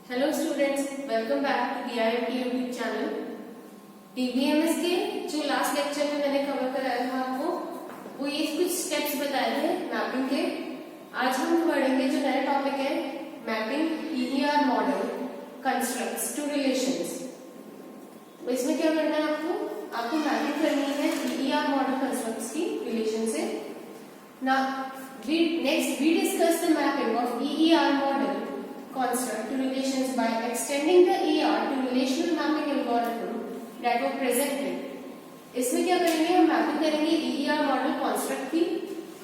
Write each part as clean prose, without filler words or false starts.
Hello students, welcome back to DIMT YouTube channel. DBMS के जो last lecture में मैंने कवर कराया था आपको, वो ये कुछ स्टेप्स बताए थे मैपिंग के। आज हम पढ़ेंगे जो नया टॉपिक है, mapping EER model constructs to relations. तो इसमें क्या करना है आपको मैपिंग करनी है EER मॉडल कंस्ट्रक्ट्स की रिलेशन से। Next we discuss the mapping of EER model construct to relations by extending the ER to relational mapping algorithm that were presented. इसमें क्या करेंगे, हम मैपिंग करेंगे EER मॉडल कॉन्स्ट्रक्ट की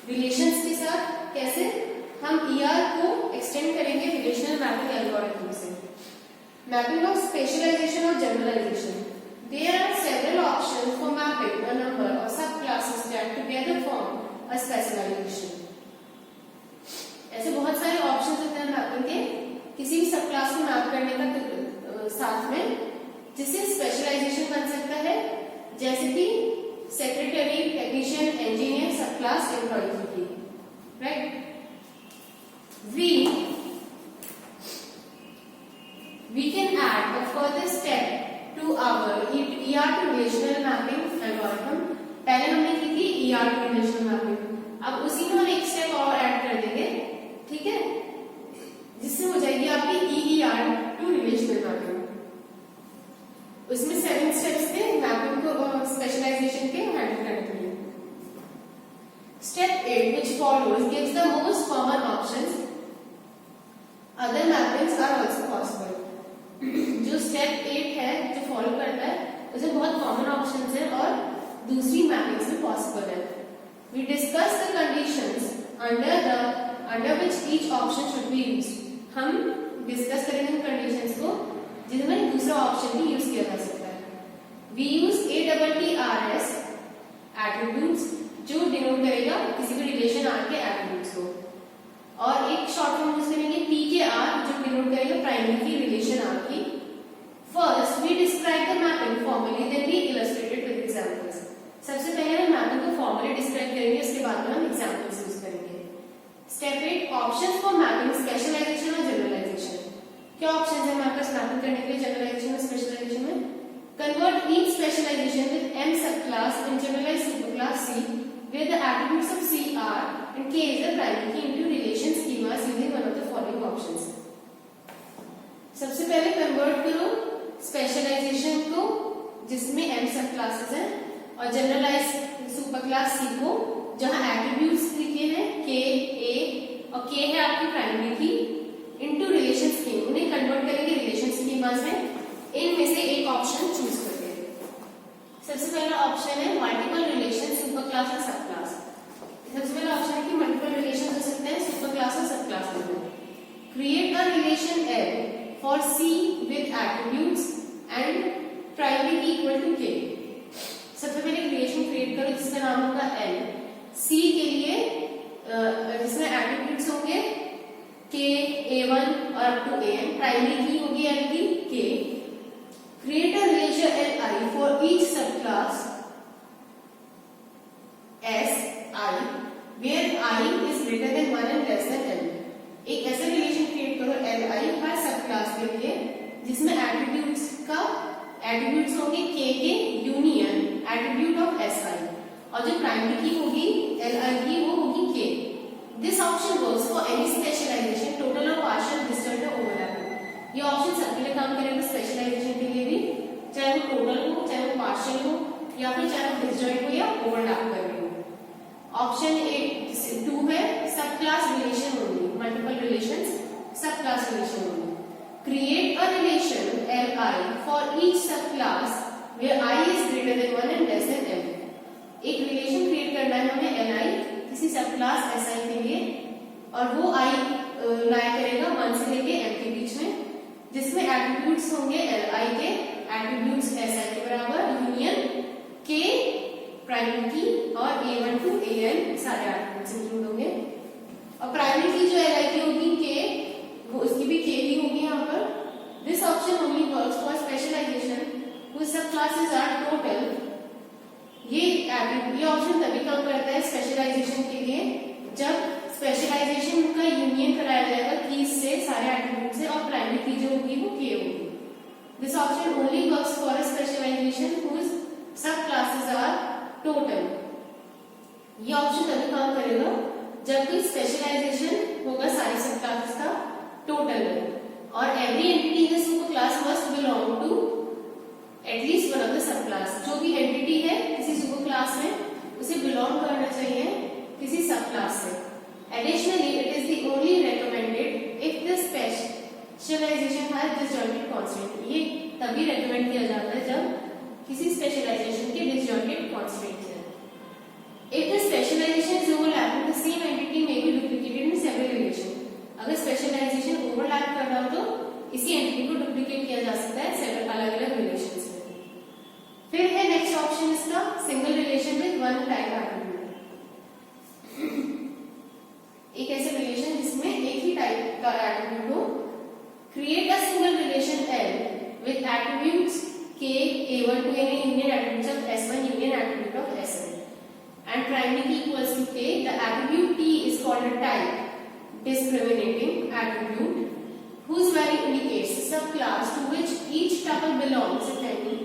रिलेशंस के साथ। कैसे हम ER को एक्सटेंड करेंगे रिलेशनल मैपिंग एल्गोरिथम से। मैपिंग ऑफ स्पेशलाइजेशन और generalisation. There are several options for mapping a number of subclasses that together form a specialization. ऐसे बहुत सारे ऑप्शंस होते हैं मैपिंग के, किसी भी सब क्लास को मैप करने का साथ में, जिससे स्पेशलाइजेशन बन सकता है, जैसे कि सेक्रेटरी, टेक्नीशियन, इंजीनियर, सब क्लास एम्प्लॉय की। Right, we can add a further step to our ER to relational mapping algorithm। पहले हमने की थी ER to relational mapping, अब उसी में हम एक स्टेप और ऐड कर देंगे, ठीक है, जिससे हो जाएगी आपकी EER to relational mapping। उसमें 7 स्टेप्स थे मैपिंग को स्पेशलाइजेशन के हैंडल करने के लिए। Step 8 which follows gives the most common options, other mappings are also possible। जो स्टेप 8 है, जो फॉलो करता है, उसमें बहुत कॉमन ऑप्शंस हैं और दूसरी मैपिंग्स भी पॉसिबल है। We discuss the conditions under which each option should be used। हम डिस्कस करेंगे उन कंडीशंस को जिनमें दूसरा ऑप्शन भी यूज किया जा सकता है। We use ATTRS एट्रीब्यूट्स, जो डिनोट करेगा किसी भी रिलेशन R के एट्रीब्यूट्स को, और एक शॉर्ट फॉर्म यूज करेंगे PKR, जो डिनोट करेगा प्राइमरी की रिलेशन R की। First we describe the mapping formally, then we illustrate it with examples। सबसे पहले हम मैपिंग को फॉर्मली डिस्क्राइब करेंगे, उसके बाद में हम एग्जांपल्स यूज करेंगे। Step 8 options for mapping specialisation और जनरलाइजेशन। क्या ऑप्शंस हैं हमारे पास मैपिंग करने के लिए जनरलाइजेशन और स्पेशलाइजेशन में? Convert each specialisation with M subclass in generalised superclass C where the attributes of C are and K is the primary key into relation schemas using one of the following options। सबसे पहले convert करो specialisation को जिसमें M सब classes हैं और generalised superclass C को, जहां एट्रीब्यूट्स लिखे हैं K, A और K है आपकी प्राइमरी की, इनटू रिलेशन स्कीम। उन्हें कन्वर्ट करेंगे रिलेशन स्कीमास में। इनमें से एक ऑप्शन चूज करते हैं। सबसे पहला ऑप्शन है मल्टीपल रिलेशन सुपर क्लास और सब क्लास। सबसे पहला ऑप्शन है कि मल्टीपल रिलेशन हो सकते हैं सुपर क्लास और सब क्लास में। Create a relation L for C with attributes and primary की इक्वल टू K। सबसे पहले रिलेशन क्रिएट करो जिसका नाम होगा L, C के लिए जिसमें एट्रीब्यूट्स होंगे K, A1 और अप टू AN, प्राइमरी की होगी L की K। Create a relation Li for each सब class Si where I is greater than 1 and less than L। एक ऐसा रिलेशन क्रिएट करो Li हर सब क्लास के लिए जिसमें एट्रीब्यूट्स होंगे K के यूनियन एट्रीब्यूट ऑफ Si, और जो प्राइमरी की होगी Li की वो होगी K। This option works for any specialisation total और पार्शियल डिस्टर्ड ओवरलैपिंग। ये ऑप्शन सबके लिए काम करेगा स्पेशलाइजेशन के लिए भी, चाहे वो टोटल हो, चाहे वो पार्शियल हो, या फिर चाहे वो डिस्जॉइंट हो या ओवरलैप कर रही हो। ऑप्शन 2 है सब क्लास रिलेशन होगी, मल्टीपल रिलेशंस सब क्लास रिलेशन होगी। Create a relation Li for each सब class where I is greater than 1 and less than M। एक रिलेशन क्रिएट करना है हमें Li किसी सब क्लास Si के लिए, और वो I लाया करेगा 1 से लेके M के बीच में, जिसमें एट्रीब्यूट्स होंगे Li के एट्रीब्यूट्स Si के बराबर, यूनियन K प्राइमरी की और A1 to AN सारे एट्रीब्यूट्स इंक्लूड होंगे। और प्राइमरी की जो Li की होगी K, वो उसकी भी K ही होगी यहाँ पर। This option only works for specialisation whose subclasses are total। ये ऑप्शन तभी काम करता है स्पेशलाइजेशन के लिए जब स्पेशलाइजेशन का यूनियन कराया जाएगा कीज से, सारे एट्रीब्यूट से, और प्राइमरी की जो होगी This option only works for a specialization whose subclasses are total. ये ऑप्शन तभी काम करेगा जब कोई स्पेशलाइजेशन होगा सारी सब क्लासेस का टोटल में, और every entity in the super class must belong to at least one of the sub class. जो भी एंटिटी है किसी सुपर क्लास में उसे बिलोंग करना चाहिए किसी सब क्लास से। Additionally, it is the only recommended if the specialization has disjointed constant. ये तभी recommend किया जाता है जब किसी specialization के disjointed constant है। If the specialization is overlapping, the same entity may be duplicated in several relations. अगर specialization overlap कर रहा हो तो इसी entity को duplicate किया जा सकता है several अलग-अलग relations में। फिर है next option इसका single relation with one type attribute। एक ऐसे रिलेशन जिसमें एक ही टाइप का एट्रीब्यूट हो। Create a single relation L with attributes K A1 to any union attributes of S1 union attribute of S1 and primary key equals to K. The attribute T is called a type discriminating attribute whose value indicates the subclass to which each tuple belongs, if any.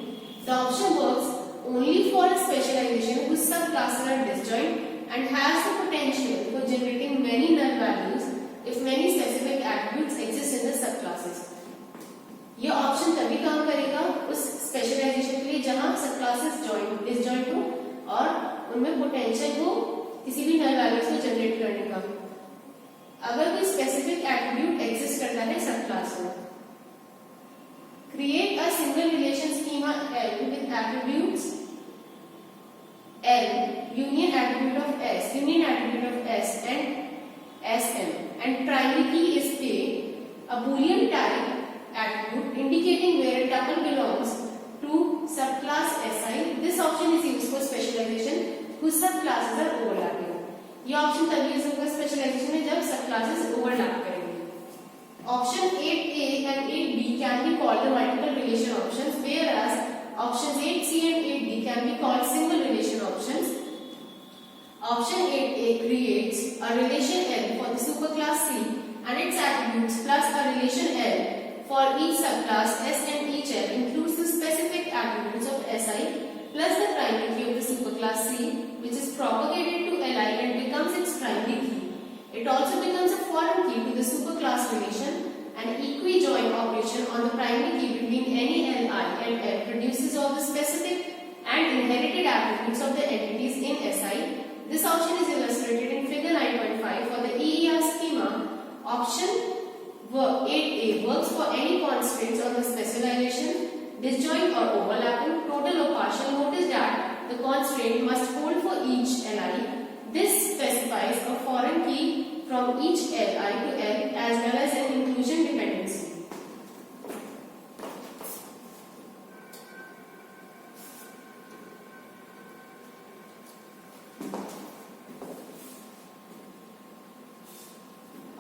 The option works only for a specialization whose subclasses are disjoint and has the potential for generating many null values if many specific attributes exist in the subclasses. ये option तभी काम करेगा उस specialisation के लिए जहां subclasses disjoint हो और उनमें पोटेंशियल हो किसी भी नल वैल्यूज को जनरेट करने का, अगर कोई स्पेसिफिक एट्रीब्यूट एग्जिस्ट करता है सबक्लास में। Create a single relation schema L with attributes L union attribute of S and Sm and primary key is K, a boolean type attribute indicating where a tuple belongs to subclass Si. This option is used for specialization whose subclasses are overlapping. ये option तभी use होगा specialisation में जब subclasses overlap करेंगे। Option 8A and 8B can be called the multiple relation options, whereas options 8C and 8D can be called single relation options. Option 8A creates a relation L for the superclass C and its attributes plus a relation L for each subclass S, and each L includes the specific attributes of Si plus the primary key of the superclass C, which is propagated to Li and becomes its primary key. It also becomes a foreign key to the superclass relation. An equi-join operation on the primary key between any Li and L produces all the specific and inherited attributes of the entities in Si. This option is illustrated in figure 9.5 for the EER schema. Option 8A works for any constraints on the specialization, disjoint or overlapping, total or partial. Notice that the constraint must hold for each Li. This specifies a foreign key from each Li to L as well as an inclusion dependency.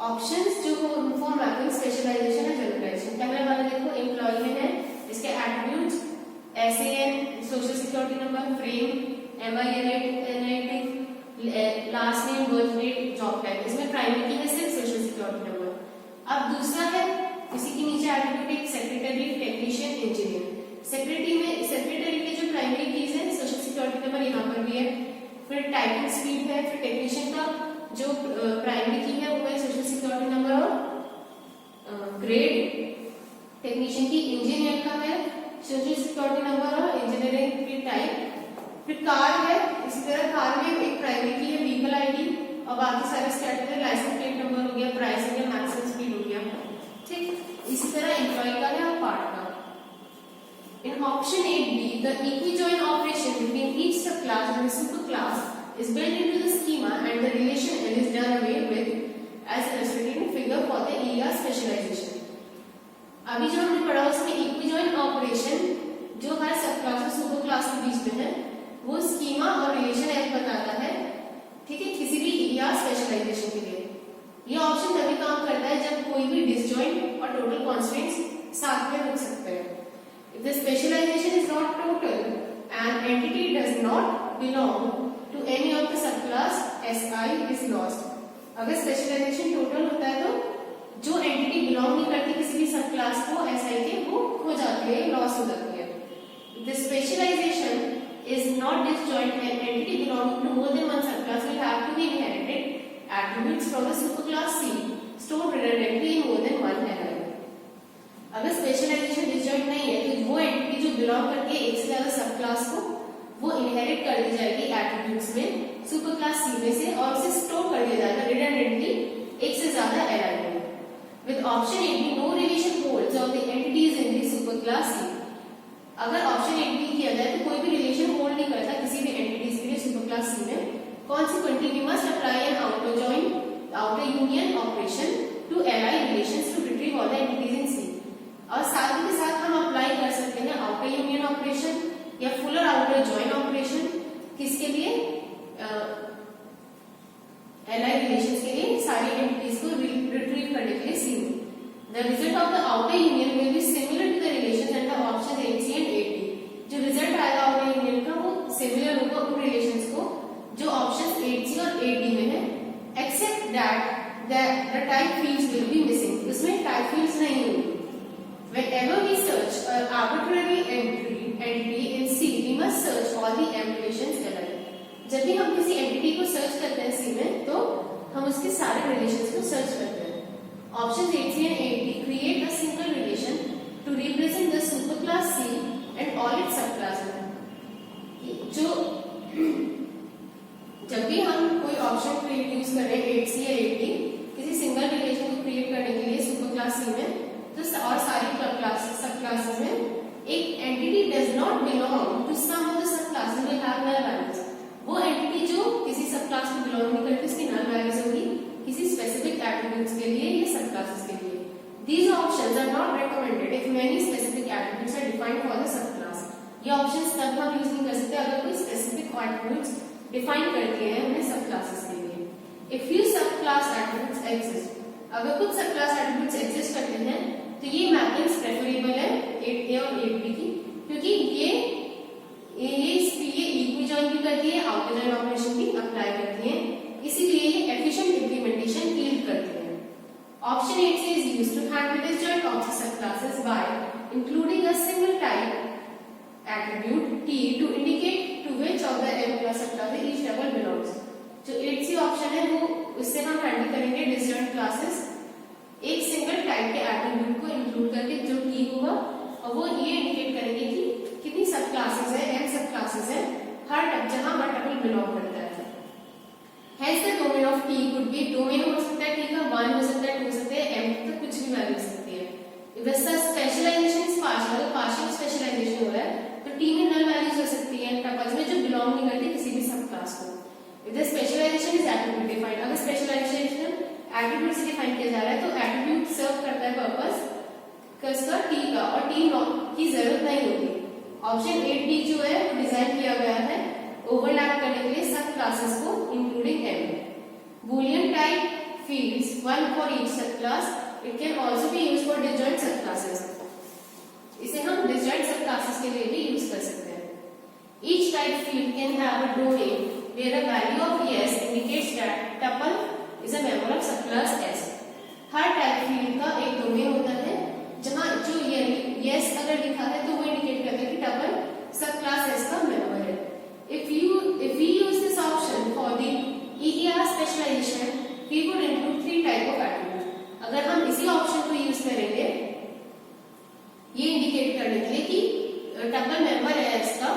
Options जो for mapping specialization है generalization. पहले वाला देखो employ में है, इसके attributes SAN social security number, frame, MINIT, last name, birth date, job type. इसमें primary key है सिर्फ सोशल सिक्योरिटी नंबर। अब दूसरा है इसी के नीचे एट्रीब्यूट एक सेक्रेटरी, टेक्नीशियन, इंजीनियर। सेक्रेटरी के जो प्राइमरी कीज है सोशल सिक्योरिटी नंबर यहाँ पर भी है, फिर टाइपिंग स्पीड है, फिर टेक्नीशियन का जो प्राइमरी की है वो है सोशल सिक्योरिटी नंबर और ग्रेड, टेक्नीशियन की इंजीनियर का है सोशल सिक्योरिटी नंबर और इंजीनियरिंग की टाइप, फिर कार है इसी तरह कार में एक प्राइमरी की है व्हीकल आईडी और बाकी सारे स्टैटिक लाइसेंस प्लेट नंबर हो गया, प्राइस हो गया, मैक्सिमम स्पीड हो गया। ठीक इसी तरह एम्प्लॉय का है और पार्ट का। In option 8B, the equi-join operation between each subclass and the superclass is built into the schema and the relation L is done away with as illustrated in figure for the ER specialization. अभी जो हमने पढ़ा उसमें equi-join operation जो हर subclass और superclass के बीच में है वो स्कीमा और रिलेशन L बताता है, ठीक है, किसी भी ER स्पेशलाइजेशन के लिए। ये ऑप्शन तभी काम करता है जब कोई भी डिसजॉइंट और टोटल कॉन्स्ट्रेंट्स साथ में रुक सकते हैं। If the specialization is not total, an entity does not belong to any of the subclass, Si is lost. अगर स्पेशलाइजेशन टोटल होता है तो जो एंटिटी बिलोंग नहीं करती किसी भी सबक्लास को Si के वो खो जाती है, attributes from the superclass C stored redundantly in more than one array. अगर स्पेशलाइजेशन डिसजॉइंट नहीं है तो वो एंटिटी जो बिलोंग करती है एक से ज्यादा सब क्लास को वो इनहेरिट कर दी जाएगी एट्रीब्यूट्स में सुपर क्लास सी में से और उसे स्टोर कर दिया जाएगा रिडंडेंटली एक से ज्यादा एरर में। With option A B no relation holds of the entities in the super class C. अगर ऑप्शन ए बी किया जाए तो कोई भी रिलेशन होल्ड नहीं करता किसी भी एंटिटीज के लिए सुपर क्लास सी में। Consequently we must apply an outer join outer union operation to all relations to retrieve all the entities in C. और साथ ही के साथ हम अप्लाई कर सकते हैं आउटर यूनियन ऑपरेशन या फुलर आउटर जॉइन ऑपरेशन किसके लिए एलाइड रिलेशंस के लिए सारी एंटिटीज को रिट्रीव करने के लिए सी में। The result of the outer union will be similar to the relations under option 8C and 8D। जो रिजल्ट आएगा आउटर यूनियन का वो सिमिलर होगा उन रिलेशंस को जो ऑप्शन 8C और 8D में है except that the type fields will be missing. उसमें टाइप फील्ड्स नहीं होंगी। Whenever we search an arbitrary entity in C, we must search all the M relations alike. जब भी हम किसी एंटिटी को सर्च करते हैं C में तो हम उसके सारे रिलेशंस को सर्च करते हैं। Option 8C and 8D create a single relation to represent the superclass C and all its subclasses. जो जब भी हम कोई ऑप्शन क्रिएट यूज कर रहे हैं 8C या 8D किसी सिंगल रिलेशन को क्रिएट करने के लिए सुपरक्लास C में तो और सारी सब क्लासेस में एक entity does not belong to some of the sub classes will have null values. वो एंटिटी जो किसी सब क्लास को बिलोंग नहीं करती उसकी नल वैल्यूज होगी किसी स्पेसिफिक एट्रीब्यूट्स के लिए या सब क्लासेस के लिए। These options are not recommended if many specific attributes are defined for the sub class. ये ऑप्शंस तब हम यूज नहीं कर सकते अगर कोई स्पेसिफिक एट्रीब्यूट्स डिफाइन कर दिए हैं उन्हें सब क्लासेस के लिए। इफ फ्यू सब क्लास एट्रीब्यूट्स एग्जिस्ट, अगर कुछ सब क्लास एट्रीब्यूट्स एग्जिस्ट करते हैं तो ये मैपिंग्स प्रेफरेबल है 8A और 8B की क्योंकि ये इक्विजॉइन भी करती है आउटर जॉइन ऑपरेशन भी अप्लाई करती है इसीलिए ये एफिशिएंट इंप्लीमेंटेशन यील्ड करती है। Option 8C is used to handle disjoint object subclasses by including a single type attribute T to indicate to which of the M class subclasses each tuple belongs। जो 8C option है वो उससे हम handle करेंगे disjoint classes एक single type के attribute को include करके जो T होगा और वो ये इंडिकेट करेंगे कि कितनी सब क्लासेस है M सब क्लासेस है हर जहां हर टपल बिलोंग करता है। Hence the domain of T could be domain हो सकता है T का 1 हो सकता है 2 हो सकता है M तक कुछ भी वैल्यू हो सकती है। If the specialization is partial अगर partial specialization हो रहा है तो T में null values हो सकती है टपल्स में जो बिलोंग नहीं करती किसी भी सब क्लास को। If the specialization is attribute defined अगर specialization एट्रीब्यूट से डिफाइन किया जा रहा है तो एट्रीब्यूट सर्व करता है पर्पस किसका T का और T की जरूरत नहीं होती। ऑप्शन 8D जो है वो डिजाइन किया गया है ओवरलैप करने के लिए सब क्लासेस को including M। Boolean type fields one for each subclass it can also be used for disjoint subclasses. इसे हम डिसजॉइंट सब क्लासेस के लिए भी यूज कर सकते हैं। Each type field can have a domain where the value of yes indicates that tuple is a member of subclass S। Her type field का एक डोमेन होता है जहां जो yes अगर लिखा है तो वो इंडिकेट करता है कि टपल सबक्लास S का मेंबर है। If we use this option for the EER specialization, we would include 3 type of attributes। अगर हम इसी ऑप्शन को यूज करेंगे ये इंडिकेट करने के लिए कि टपल मेंबर है S का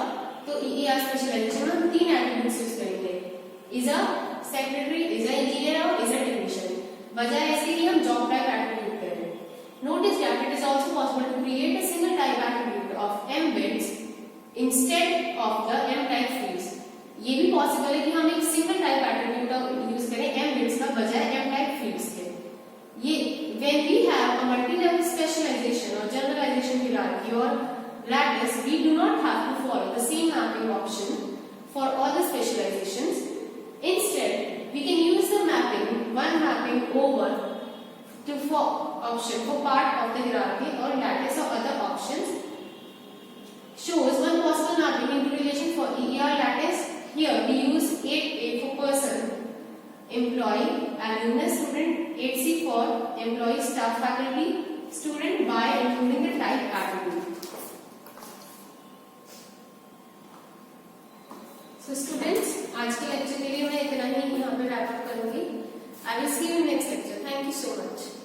तो EER स्पेशलाइजेशन में हम 3 एट्रीब्यूट्स यूज करेंगे is a secretary, is a engineer और is a technician। बजाय इसके कि हम जॉब टाइप एट्रीब्यूट करें। Notice that it is also possible to create a single type attribute of M bits instead of the M type fields। ये भी possible है कि हम एक सिंगल टाइप एट्रीब्यूट का यूज करें M bits का बजाय M type fields के। ये when we have a multi-level specialization or generalization hierarchy or lattice, we do not have to follow the same mapping option for all the specializations। Instead, we can use the one mapping over to for option for part of the hierarchy or lattice or other options shows one possible mapping into relation for EER lattice. Here we use 8A for person, employee, alumnus, student, 8C for employee, staff, faculty, student by including the type attribute। So students, आज के lecture के लिए मैं इतना ही यहाँ पे wrap up करूंगी। I will see you in next lecture. Thank you so much.